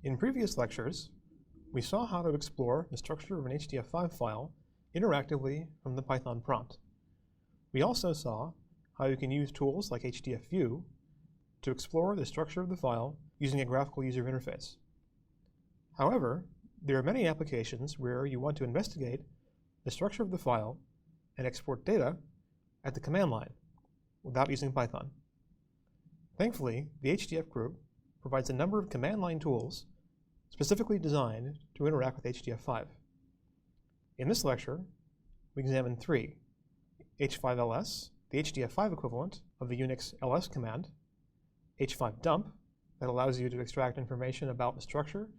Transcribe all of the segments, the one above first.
In previous lectures, we saw how to explore the structure of an HDF5 file interactively from the Python prompt. We also saw how you can use tools like HDFView to explore the structure of the file using a graphical user interface. However, there are many applications where you want to investigate the structure of the file and export data at the command line without using Python. Thankfully, the HDF group provides a number of command line tools specifically designed to interact with HDF5. In this lecture, we examine three: h5ls, the HDF5 equivalent of the Unix ls command; h5dump, that allows you to extract information about the structure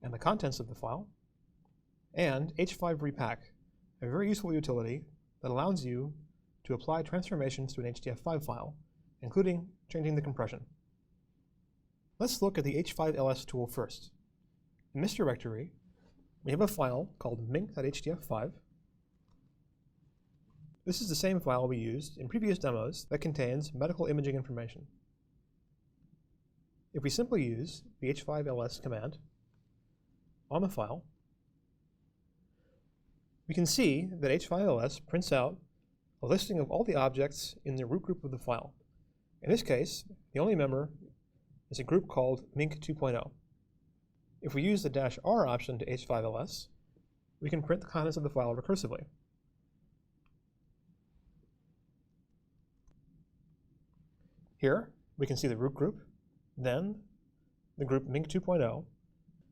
and the contents of the file; and h5repack, a very useful utility that allows you to apply transformations to an HDF5 file, including changing the compression. Let's look at the h5ls tool first. In this directory, we have a file called minc.hdf5. This is the same file we used in previous demos that contains medical imaging information. If we simply use the h5ls command on the file, we can see that h5ls prints out a listing of all the objects in the root group of the file. In this case, the only member is a group called minc 2.0. If we use the -r option to h5ls, we can print the contents of the file recursively. Here, we can see the root group, then the group minc 2.0.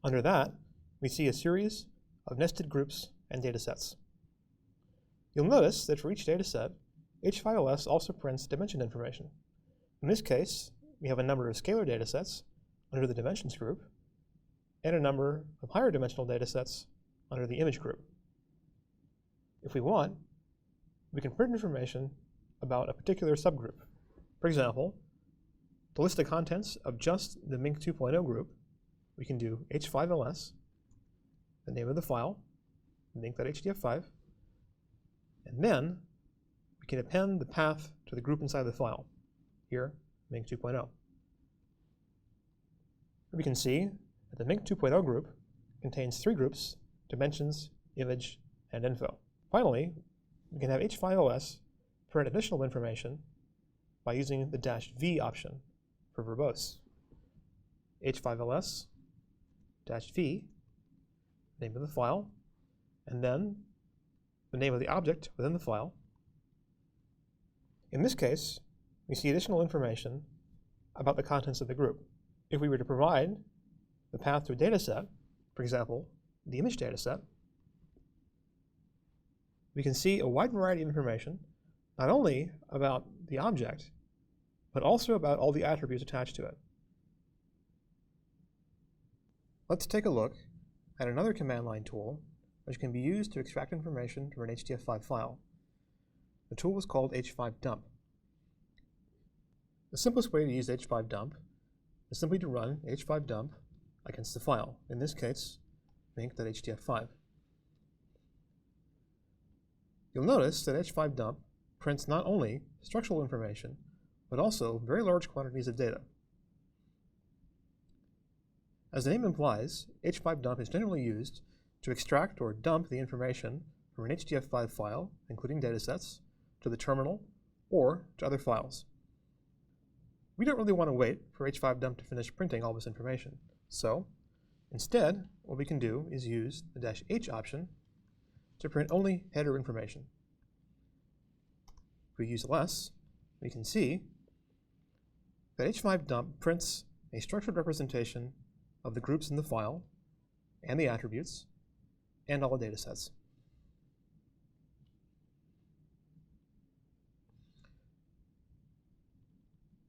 Under that, we see a series of nested groups and datasets. You'll notice that for each dataset, h5ls also prints dimension information. In this case, we have a number of scalar datasets under the dimensions group, and a number of higher dimensional datasets under the image group. If we want, we can print information about a particular subgroup. For example, to list the contents of just the minc 2.0 group, we can do h5ls, the name of the file, minc.hdf5, and then we can append the path to the group inside the file, here, minc 2.0. We can see that the minc 2.0 group contains three groups: dimensions, image, and info. Finally, we can have h5ls print additional information by using the -v option for verbose. h5ls -v, name of the file, and then the name of the object within the file. In this case, we see additional information about the contents of the group. If we were to provide the path to a dataset, for example, the image dataset, we can see a wide variety of information, not only about the object, but also about all the attributes attached to it. Let's take a look at another command line tool which can be used to extract information from an HDF5 file. The tool is called h5dump. The simplest way to use h5dump is simply to run h5dump against the file, in this case, minc.hdf5. You'll notice that h5dump prints not only structural information, but also very large quantities of data. As the name implies, h5dump is generally used to extract or dump the information from an HDF5 file, including datasets, to the terminal or to other files. We don't really want to wait for h5dump to finish printing all this information. So, instead, what we can do is use the -h option to print only header information. If we use less, we can see that h5dump prints a structured representation of the groups in the file, and the attributes, and all the datasets.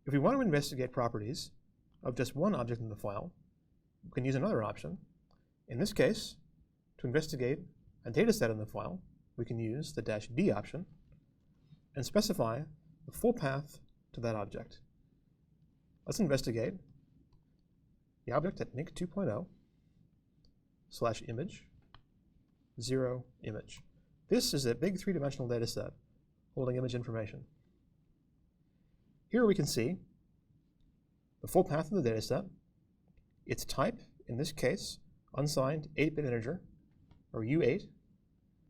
If we want to investigate properties of just one object in the file, we can use another option. In this case, to investigate a dataset in the file, we can use the -d option and specify the full path to that object. Let's investigate the object at minc 2.0 /image 0 image. This is a big three-dimensional dataset holding image information. Here we can see the full path of the dataset. Its type in this case, unsigned 8-bit integer, or U8,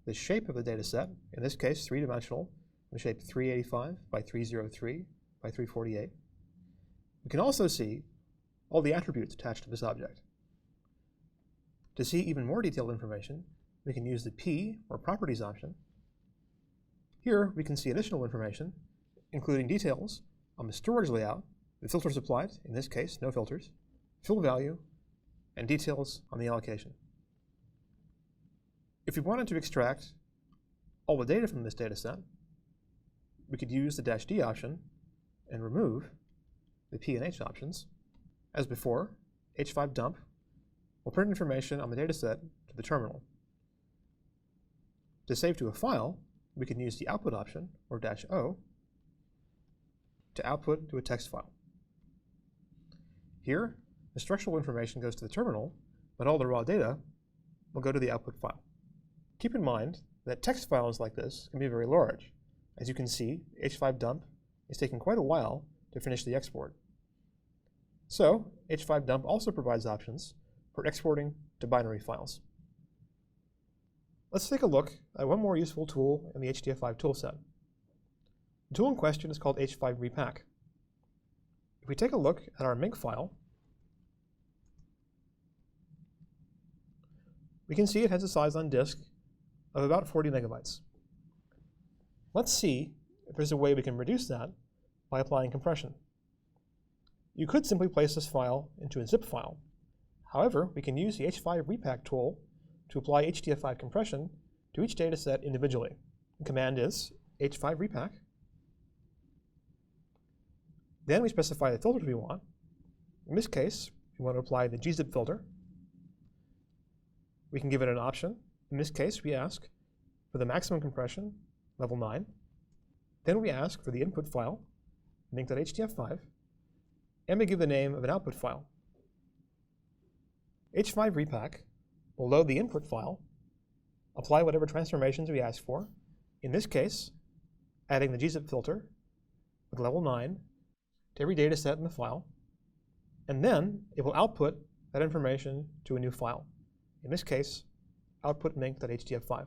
the shape of the data set, in this case 3-dimensional, the shape 385 by 303 by 348. We can also see all the attributes attached to this object. To see even more detailed information, we can use the P, or Properties option. Here we can see additional information, including details on the storage layout, the filters applied, in this case no filters, fill value, and details on the allocation. If we wanted to extract all the data from this data set, we could use the -D option and remove the P and H options. As before, H5 dump will print information on the data set to the terminal. To save to a file, we can use the output option, or -O, to output to a text file. Here, the structural information goes to the terminal, but all the raw data will go to the output file. Keep in mind that text files like this can be very large. As you can see, H5 dump is taking quite a while to finish the export. So, H5 dump also provides options for exporting to binary files. Let's take a look at one more useful tool in the HDF5 toolset. The tool in question is called H5 Repack. If we take a look at our MIG file, we can see it has a size on disk of about 40 megabytes. Let's see if there's a way we can reduce that by applying compression. You could simply place this file into a zip file. However, we can use the H5 Repack tool to apply HDF5 compression to each data set individually. The command is H5 Repack. Then we specify the filters we want. In this case, we want to apply the gzip filter. We can give it an option. In this case, we ask for the maximum compression, level 9. Then we ask for the input file, mink.hdf5, and we give the name of an output file. H5 Repack will load the input file, apply whatever transformations we ask for, in this case, adding the gzip filter with level 9 to every data set in the file, and then it will output that information to a new file. In this case, output mink.hdf5.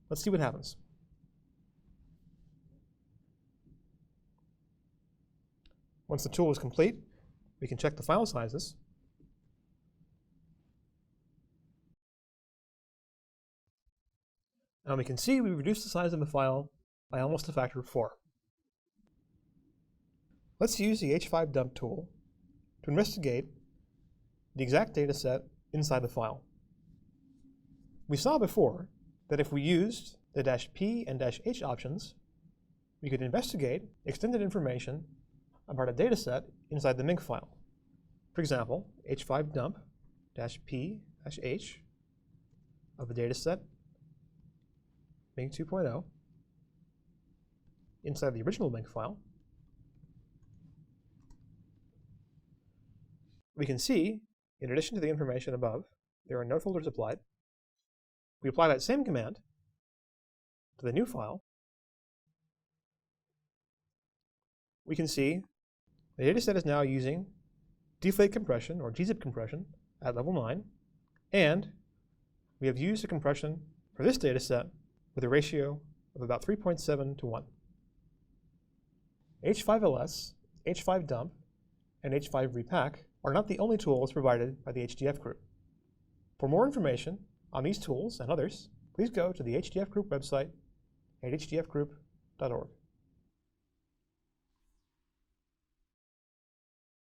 Let's see what happens. Once the tool is complete, we can check the file sizes. And we can see we reduced the size of the file by almost a factor of 4. Let's use the H5 dump tool to investigate the exact data set inside the file. We saw before that if we used the -P and -H options, we could investigate extended information about a data set inside the MIG file. For example, H5 dump -P -H of the data set MIG 2.0 inside the original MIG file. We can see, in addition to the information above, there are no filters applied. We apply that same command to the new file. We can see the dataset is now using deflate compression, or gzip compression, at level 9, and we have used a compression for this dataset with a ratio of about 3.7 to 1. H5ls, H5 dump, and H5 Repack are not the only tools provided by the HDF group. For more information on these tools and others, please go to the HDF group website at hdfgroup.org.